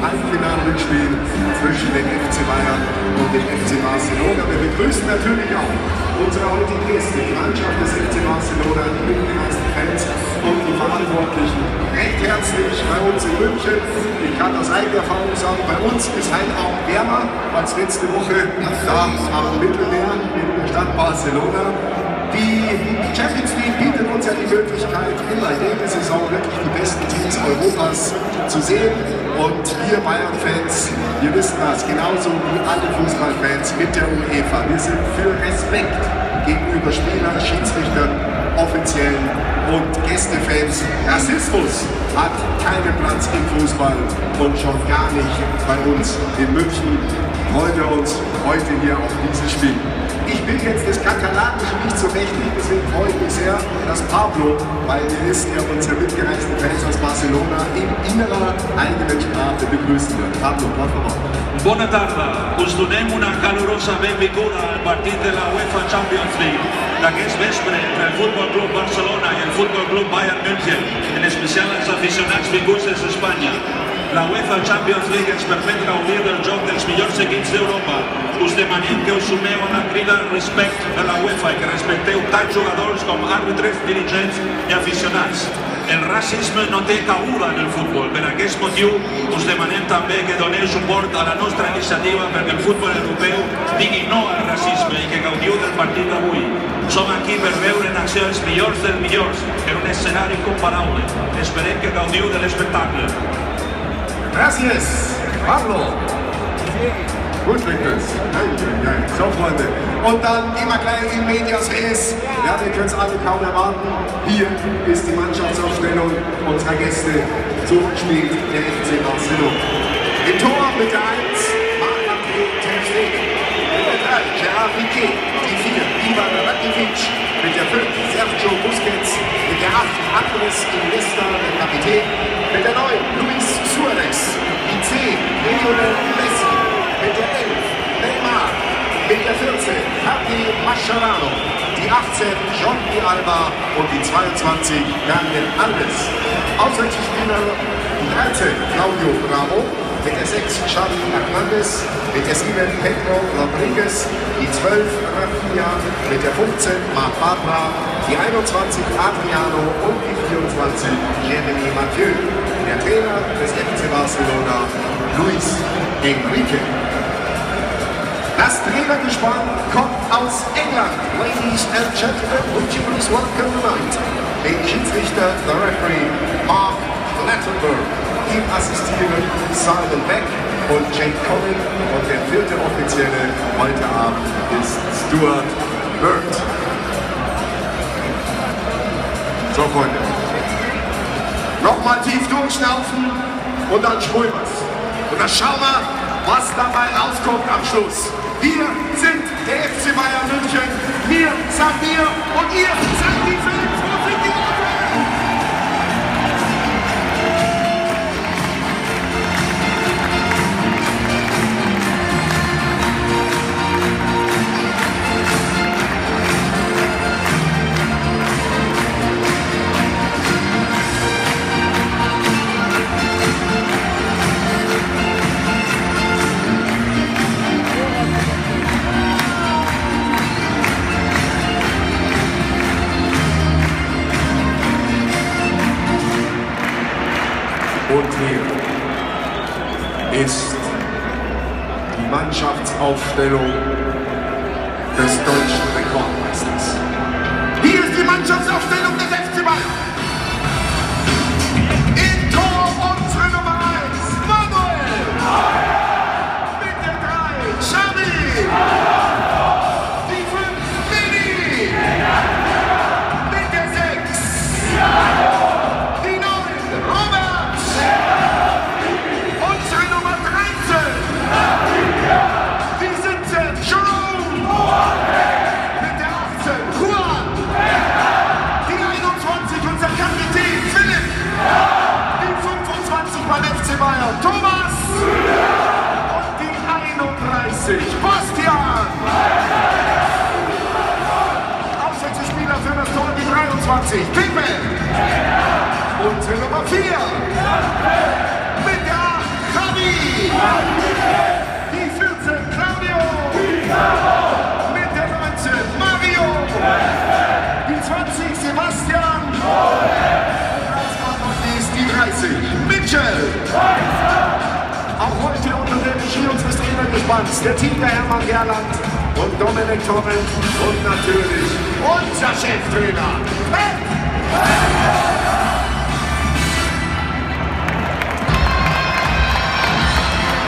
Halbfinalrückspiel zwischen den FC Bayern und dem FC Barcelona. Wir begrüßen natürlich auch unsere heutigen Gäste, die Mannschaft des FC Barcelona, die mitgereisten Fans und die Verantwortlichen recht herzlich bei uns in München. Ich kann aus eigener Erfahrung sagen, bei uns ist halt auch wärmer als letzte Woche da am Mittelmeer in der Stadt Barcelona. Die Champions League bietet uns ja die Möglichkeit, immer in jeder Saison wirklich die besten Teams Europas zu sehen. Und wir Bayern-Fans, wir wissen das, genauso wie alle Fußballfans mit der UEFA. Wir sind für Respekt gegenüber Spielern, Schiedsrichtern, Offiziellen und Gästefans. Rassismus hat keinen Platz im Fußball und schon gar nicht bei uns in München. Freuen wir uns heute hier auf dieses Spiel. Ich bin jetzt des Katalanischen nicht so mächtig, deswegen freue ich mich sehr, dass Pablo, weil ihr wisst ja, unsere mitgereisten Fans aus Barcelona in innerer eigenen Sprache begrüßen wird. Pablo, por favor. Bona tarda, us donem una calorosa benvinguda al partit de la UEFA Champions League d'aquest vespre entre el Futbol Club Barcelona i el Futbol Club Bayern München, en especial els aficionats vinguts des d'Espanya. La UEFA Champions League ens permet gaudir del joc dels millors equips d'Europa. Us demanem que us sumeu a la crida respecte de la UEFA i que respecteu tant jugadors com àrbitres, dirigents i aficionats. El racisme no té cabuda en el futbol. Per aquest motiu us demanem també que doneu suport a la nostra iniciativa perquè el futbol europeu digui no al racisme i que gaudiu del partit d'avui. Som aquí per veure en acció els millors dels millors en un escenari incomparable. Esperem que gaudiu de l'espectacle. Gracias, Pablo. Gut klingt es. So, Freunde. Und dann immer gleich in Medias Res. Ja, wir können es alle kaum erwarten. Hier ist die Mannschaftsaufstellung unserer Gäste. So spielt der FC Barcelona. Im Tor mit der 1, Marc-André ter Stegen. Mit der 3, Gerard Piqué. Die 4, Ivan Rakitic. Mit der 5, Sergio Busquets. Mit der 8, Andres Iniesta, der Kapitän. Mit der 9, Luis Suarez. Die 10, Lionel Messi. Mit der 11, Neymar. Mit der 14, Javi Mascherano. Die 18, Jordi Alba. Und die 22, Daniel Alves. Auswechselspieler, die 13, Claudio Bravo. Mit der 6, Xavi Hernandez. Mit der 7, Pedro Rodriguez. Die 12, Rafinha. Mit der 15, Marc Bartra. Die 21, Adriano. Und die 24, Jeremy Mathieu. Der Trainer des FC Barcelona, Luis Enrique. Das Trainergespann kommt aus England. Ladies and gentlemen, would you please welcome tonight den Schiedsrichter, the referee, Mark Lattenberg. Ihm assistieren Simon Beck und Jake Collin. Und der vierte Offizielle heute Abend ist Stuart Bird. So, Freunde. Nochmal tief durchschnaufen und dann spulen wir's. Und dann schauen wir, was dabei rauskommt am Schluss. Wir sind der FC Bayern München. Wir sagen wir und ihr sagt die Fans. Wo sind die Leute? Und hier ist die Mannschaftsaufstellung des deutschen Rekordmeisters. Hier ist die Mannschaftsaufstellung des FC Bayern. Im Tor unsere Nummer 1, Manuel. Mit der 3, Xavi. Die 5, Mini. Mit der 6, die 9, Robert. Unsere Nummer 13. Die 17, Jerome. Mit der 18, Juan. Die 21, unser Kapitän, Philipp. Die 25 beim FC Bayern, Thomas. Und die 31, Bastian. Auswechselspieler für das Tor, die 23, Pippe. Unsere Nummer 4. Mit der 8, Javi. Die 14 Claudio. Mit der 19 Mario. Die 20 Sebastian. Und die 30 Mitchell. Auch heute unter dem Regie unseres Trainers gespannt. Der Team der Hermann Gerland und Dominik Torrent und natürlich unser Cheftrainer.